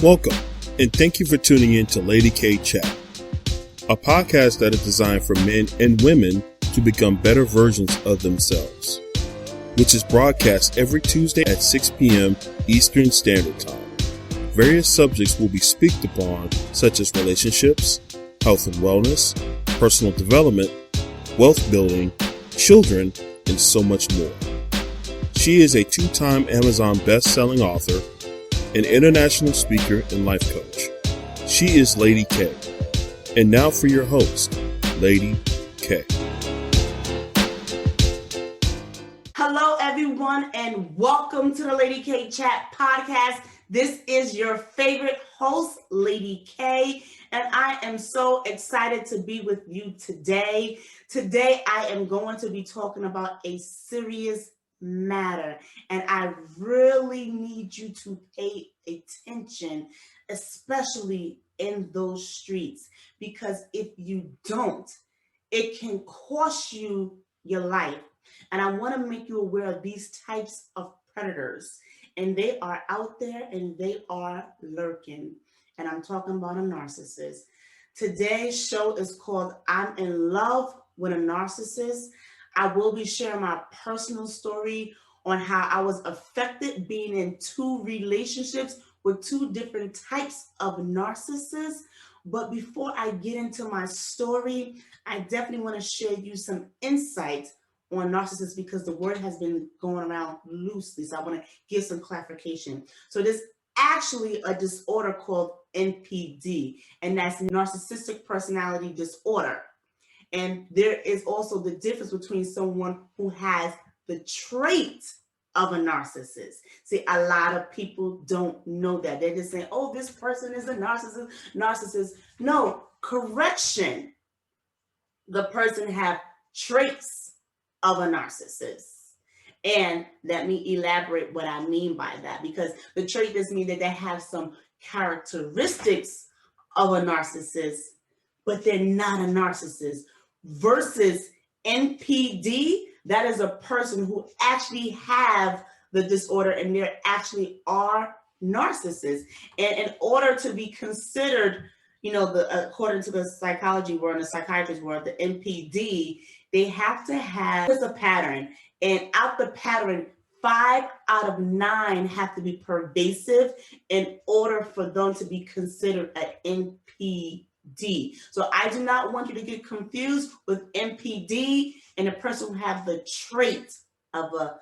Welcome, and thank you for tuning in to Lady K Chat, a podcast that is designed for men and women to become better versions of themselves, which is broadcast every Tuesday at 6 p.m. Eastern Standard Time. Various subjects will be spoken upon, such as relationships, health and wellness, personal development, wealth building, children, and so much more. She is a two-time Amazon best-selling author, an international speaker and life coach. She is Lady K. And now for your host, Lady K. Hello, everyone, and welcome to the Lady K Chat podcast. This is your favorite host, Lady K, and I am so excited to be with you today. Today, I am going to be talking about a serious matter, and I really need you to pay attention, especially in those streets, because if you don't, it can cost you your life. And I want to make you aware of these types of predators, and they are out there and they are lurking. And I'm talking about a narcissist. Today's show is called I'm in Love with a Narcissist. I will be sharing my personal story on how I was affected being in two relationships with two different types of narcissists. But before I get into my story, I definitely want to share you some insights on narcissists because the word has been going around loosely. So I want to give some clarification. So there's actually a disorder called NPD, and that's Narcissistic Personality Disorder. And there is also the difference between someone who has the trait of a narcissist. See, a lot of people don't know that. They're just saying, oh, this person is a narcissist. No, correction. The person have traits of a narcissist. And let me elaborate what I mean by that, because the trait does mean that they have some characteristics of a narcissist, but they're not a narcissist. Versus NPD, that is a person who actually have the disorder and they actually are narcissists. And in order to be considered, according to the psychology world and the psychiatrist world, the NPD, they have to have a pattern. And out the pattern, 5 out of 9 have to be pervasive in order for them to be considered an NPD. So I do not want you to get confused with NPD and a person who have the trait of a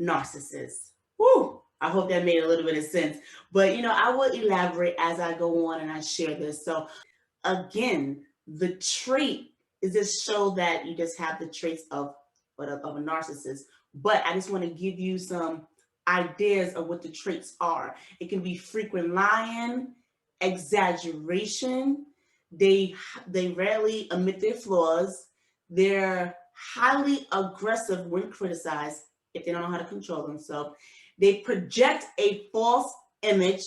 narcissist. Whew, I hope that made a little bit of sense. But, I will elaborate as I go on and I share this. So again, the trait is just show that you just have the traits of a narcissist. But I just want to give you some ideas of what the traits are. It can be frequent lying, exaggeration. They rarely admit their flaws. They're highly aggressive when criticized if they don't know how to control themselves. They project a false image.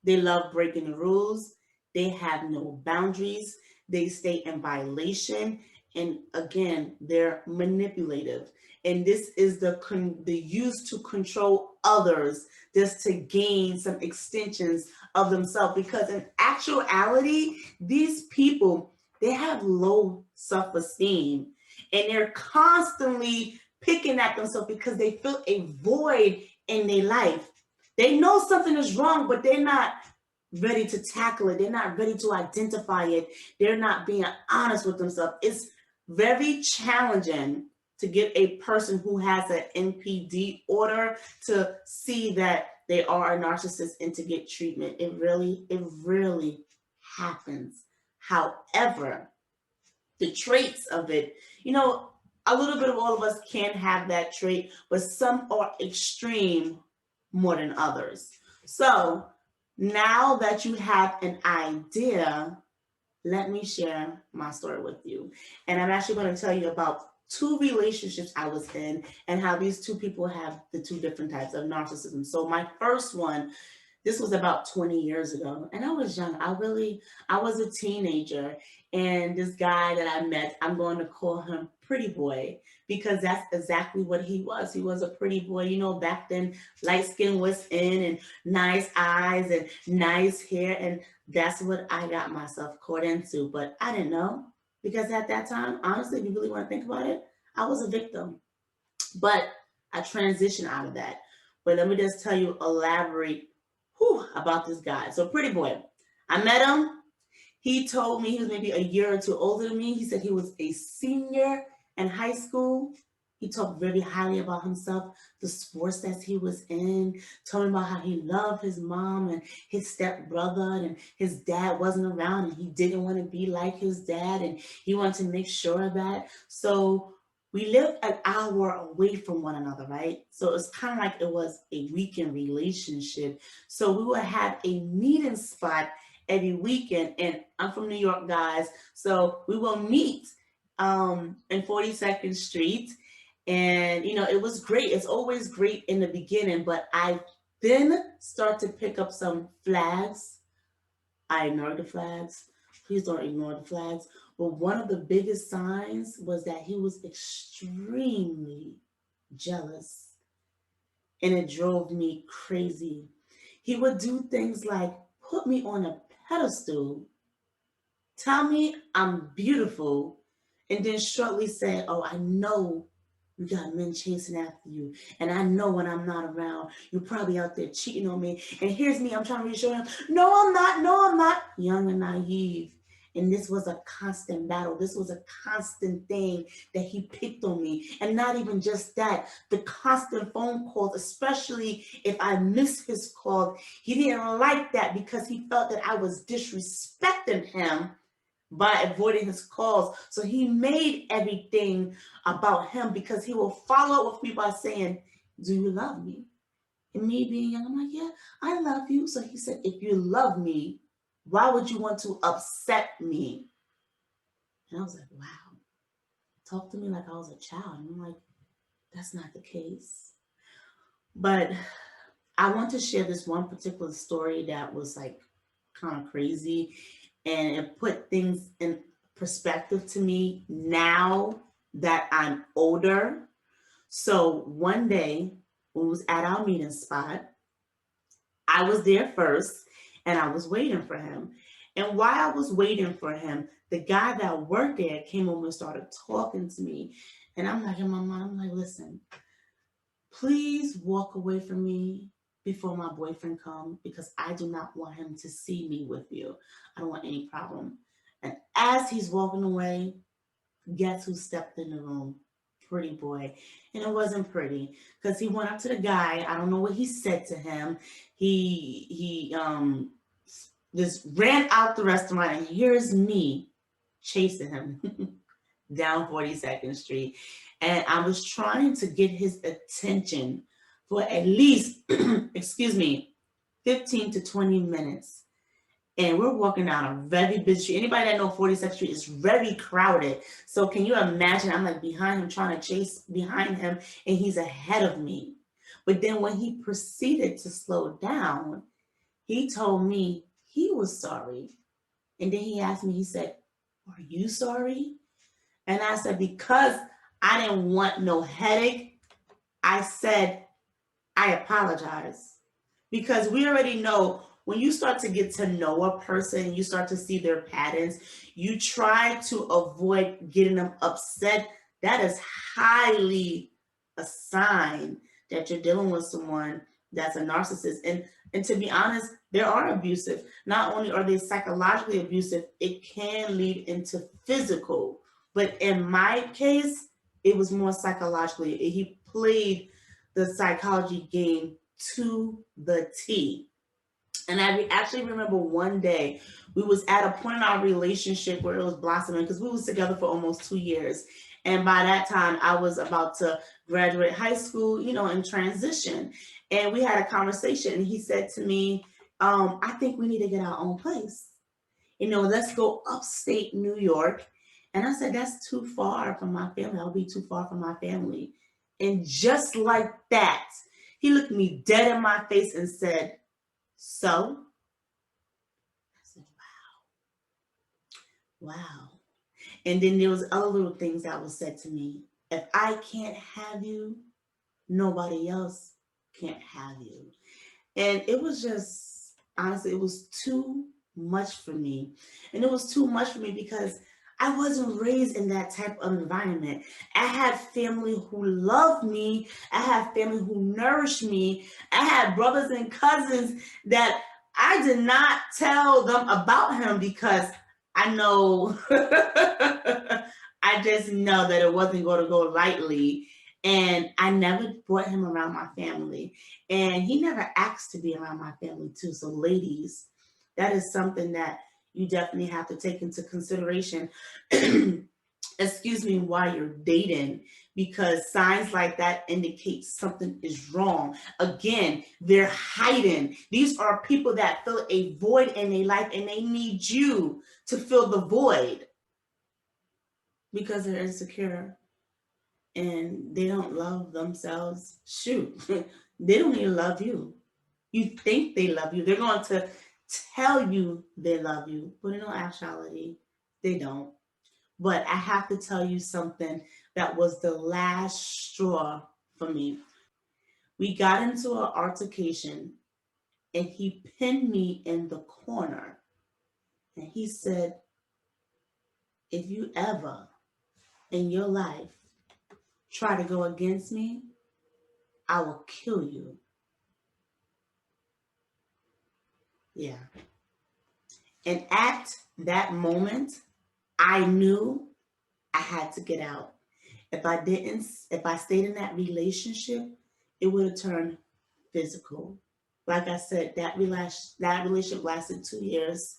They love breaking the rules. They have no boundaries. They stay in violation. And again, they're manipulative. And this is the use to control others just to gain some extensions of themselves. Because in actuality, these people, they have low self-esteem and they're constantly picking at themselves because they feel a void in their life. They know something is wrong, but they're not ready to tackle it. They're not ready to identify it. They're not being honest with themselves. It's very challenging to get a person who has an NPD order to see that they are a narcissist and to get treatment. It really happens. However, the traits of it, a little bit of all of us can have that trait, but some are extreme more than others. So now that you have an idea, let me share my story with you. And I'm actually going to tell you about 2 relationships I was in and how these 2 people have the 2 different types of narcissism. So my first one, This was about 20 years ago. And I was young. I was a teenager. And this guy that I met, I'm going to call him Pretty Boy because that's exactly what he was. He was a pretty boy. You know, back then, light skin was in and nice eyes and nice hair. And that's what I got myself caught into. But I didn't know because at that time, honestly, if you really want to think about it, I was a victim. But I transitioned out of that. But let me just tell you, elaborate about this guy. So, Pretty Boy, I met him. He told me he was maybe a year or two older than me. He said he was a senior in high school. He talked very highly about himself, the sports that he was in, told me about how he loved his mom and his stepbrother, and his dad wasn't around and he didn't want to be like his dad and he wanted to make sure of that. So we lived an hour away from one another, right? So it's kind of like it was a weekend relationship. So we would have a meeting spot every weekend. And I'm from New York, guys. So we will meet in 42nd Street. And, you know, it was great. It's always great in the beginning, but I then start to pick up some flags. I ignored the flags. Please don't ignore the flags. But one of the biggest signs was that he was extremely jealous. And it drove me crazy. He would do things like put me on a pedestal, tell me I'm beautiful, and then shortly say, oh, I know you got men chasing after you. And I know when I'm not around, you're probably out there cheating on me. And here's me, I'm trying to reassure him, no, I'm not, no, I'm not. Young and naive. And this was a constant battle. This was a constant thing that he picked on me. And not even just that, the constant phone calls, especially if I missed his call. He didn't like that because he felt that I was disrespecting him by avoiding his calls. So he made everything about him because he will follow up with me by saying, do you love me? And me being young, I'm like, yeah, I love you. So he said, if you love me, why would you want to upset me? And I was like, wow, talk to me like I was a child. And I'm like, that's not the case. But I want to share this one particular story that was like kind of crazy. And it put things in perspective to me now that I'm older. So one day, when we was at our meeting spot, I was there first and I was waiting for him. And while I was waiting for him, the guy that worked there came over and started talking to me. And I'm like, in my mind, I'm like, listen, please walk away from me before my boyfriend comes because I do not want him to see me with you. I don't want any problem. And as he's walking away, guess who stepped in the room? Pretty Boy. And it wasn't pretty because he went up to the guy. I don't know what he said to him. He just ran out the restaurant, and here's me chasing him down 42nd Street. And I was trying to get his attention for at least, excuse me, 15 to 20 minutes. And we're walking down a very busy street. Anybody that knows 42nd Street is very crowded. So can you imagine? I'm like behind him, trying to chase behind him, and he's ahead of me. But then when he proceeded to slow down, he told me he was sorry. And then he asked me, he said, are you sorry? And I said, because I didn't want no headache, I said, I apologize. Because we already know when you start to get to know a person, you start to see their patterns, you try to avoid getting them upset. That is highly a sign that you're dealing with someone that's a narcissist. And to be honest, they are abusive. Not only are they psychologically abusive, it can lead into physical. But in my case, it was more psychologically. He played the psychology game to the T. And I actually remember one day we was at a point in our relationship where it was blossoming because we was together for almost 2 years. And by that time, I was about to graduate high school, you know, and transition. And we had a conversation, and he said to me, I think we need to get our own place. You know, let's go upstate New York. And I said, that's too far from my family. I'll be too far from my family. And just like that, he looked me dead in my face and said, So I said, wow. And then there was other little things that was said to me. If I can't have you, nobody else can't have you. And it was just, honestly, it was too much for me. And it was too much for me because I wasn't raised in that type of environment. I had family who loved me. I had family who nourished me. I had brothers and cousins that I did not tell them about him because I know, I just know that it wasn't going to go lightly. And I never brought him around my family. And he never asked to be around my family, too. So, ladies, that is something that you definitely have to take into consideration. Excuse me, while you're dating, because signs like that indicate something is wrong. Again, they're hiding. These are people that feel a void in their life and they need you to fill the void because they're insecure and they don't love themselves. Shoot, they don't even love you. You think they love you. They're going to tell you they love you, but in all actuality, they don't. But I have to tell you something that was the last straw for me. We got into an altercation and he pinned me in the corner. And he said, if you ever in your life try to go against me, I will kill you. Yeah. And at that moment, I knew I had to get out. If I stayed in that relationship, it would have turned physical. Like I said, that relationship lasted 2 years.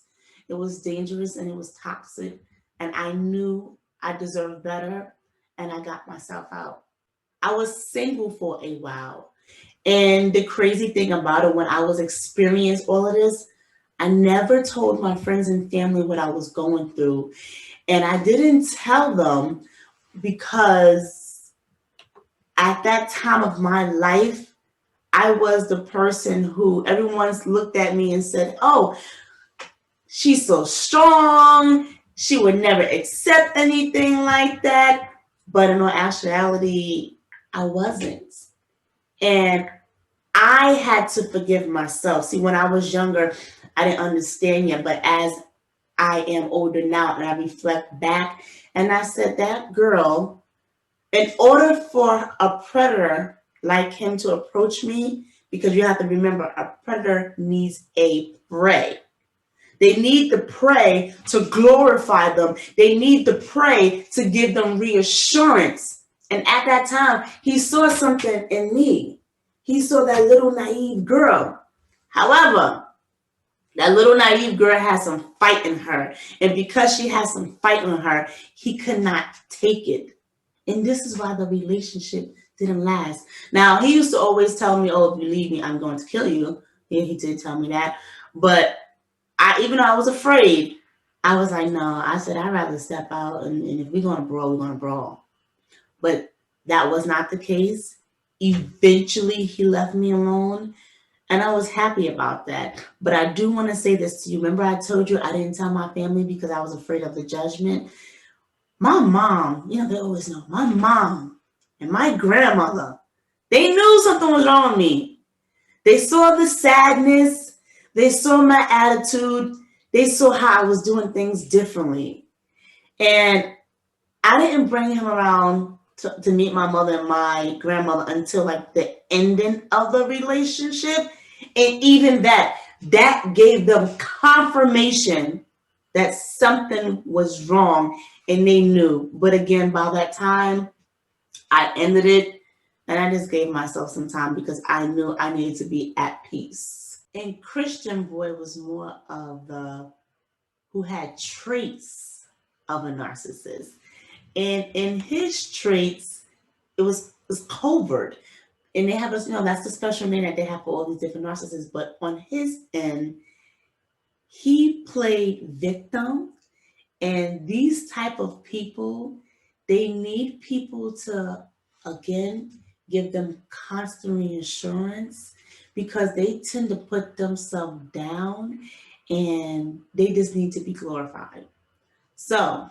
It was dangerous and it was toxic. And I knew I deserved better and I got myself out. I was single for a while. And the crazy thing about it, when I was experiencing all of this, I never told my friends and family what I was going through. And I didn't tell them because at that time of my life, I was the person who everyone's looked at me and said, oh, she's so strong. She would never accept anything like that. But in all actuality, I wasn't. And I had to forgive myself. See, when I was younger, I didn't understand yet. But as I am older now and I reflect back, and I said, that girl, in order for a predator like him to approach me, because you have to remember, a predator needs a prey. They need the prey to glorify them. They need the prey to give them reassurance. And at that time, he saw something in me. He saw that little naive girl. However, that little naive girl has some fight in her. And because she has some fight in her, he could not take it. And this is why the relationship didn't last. Now, he used to always tell me, oh, if you leave me, I'm going to kill you. Yeah, he did tell me that. But even though I was afraid, I was like, no, I said, I'd rather step out. And if we're going to brawl, we're going to brawl. But that was not the case. Eventually, he left me alone. And I was happy about that. But I do want to say this to you. Remember I told you I didn't tell my family because I was afraid of the judgment? My mom, they always know, my mom and my grandmother, they knew something was wrong with me. They saw the sadness. They saw my attitude. They saw how I was doing things differently. And I didn't bring him around to meet my mother and my grandmother until like the ending of the relationship. And even that gave them confirmation that something was wrong and they knew. But again, by that time, I ended it and I just gave myself some time because I knew I needed to be at peace. And Christian Boy was more of the who had traits of a narcissist. And in his traits, it was covert. And they have that's the special name that they have for all these different narcissists. But on his end, he played victim. And these type of people, they need people to, again, give them constant reassurance because they tend to put themselves down and they just need to be glorified. So,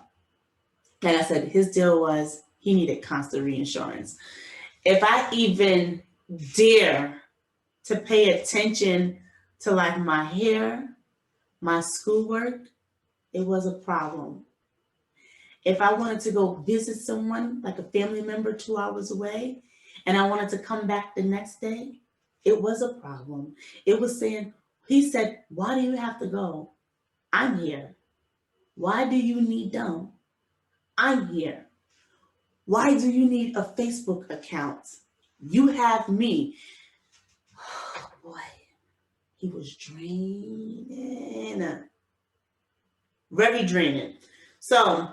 like I said, his deal was he needed constant reinsurance. If I even dare to pay attention to like my hair, my schoolwork, it was a problem. If I wanted to go visit someone, like a family member 2 hours away, and I wanted to come back the next day, it was a problem. It was saying, he said, why do you have to go? I'm here. Why do you need them? I'm here. Why do you need a Facebook account? You have me. Oh, boy, he was draining, very draining. So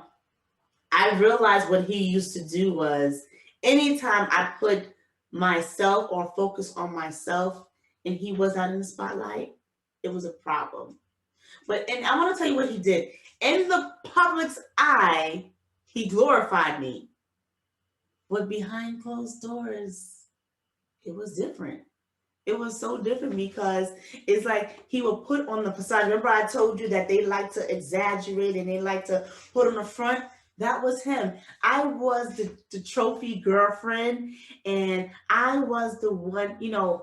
I realized what he used to do was anytime I put myself or focus on myself and he was not in the spotlight, it was a problem. And I want to tell you what he did. In the public's eye, he glorified me. But behind closed doors, it was different. It was so different because it's like he would put on the facade. Remember I told you that they like to exaggerate and they like to put on the front? That was him. I was the trophy girlfriend, and I was the one,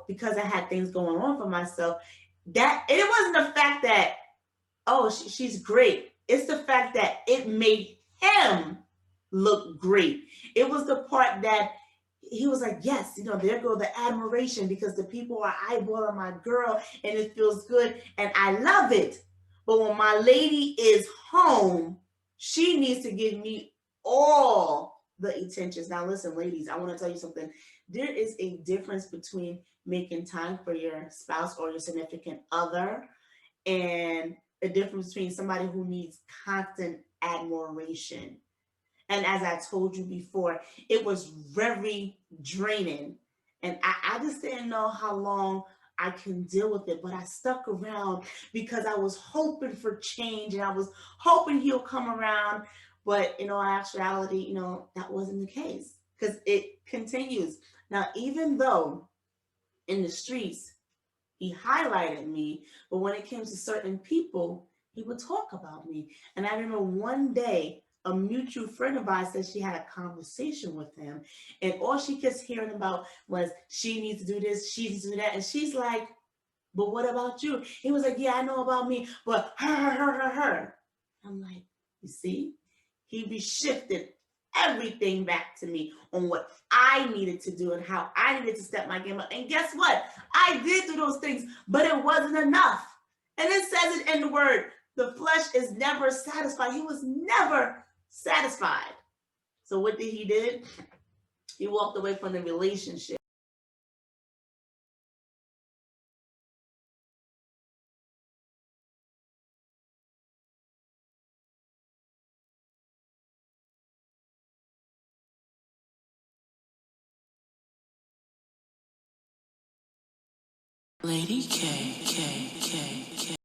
because I had things going on for myself. That it wasn't the fact that, oh, she's great. It's the fact that it made him look great. It was the part that he was like, yes, there go the admiration because the people are eyeballing my girl and it feels good and I love it. But when my lady is home, she needs to give me all the attentions. Now, listen, ladies, I want to tell you something. There is a difference between making time for your spouse or your significant other and a difference between somebody who needs constant admiration. And as I told you before, it was very draining. And I just didn't know how long I can deal with it. But I stuck around because I was hoping for change and I was hoping he'll come around. But in actuality, that wasn't the case because it continues. Now, even though in the streets, he highlighted me, but when it came to certain people, he would talk about me. And I remember one day, a mutual friend of ours said she had a conversation with him, and all she kept hearing about was she needs to do this, she needs to do that, and she's like, "But what about you?" He was like, "Yeah, I know about me, but her." I'm like, you see, he reshifted everything back to me on what I needed to do and how I needed to step my game up. And guess what? I did do those things, but it wasn't enough. And it says it in the word, the flesh is never satisfied. He was never satisfied. So what did he do? He walked away from the relationship. Lady K.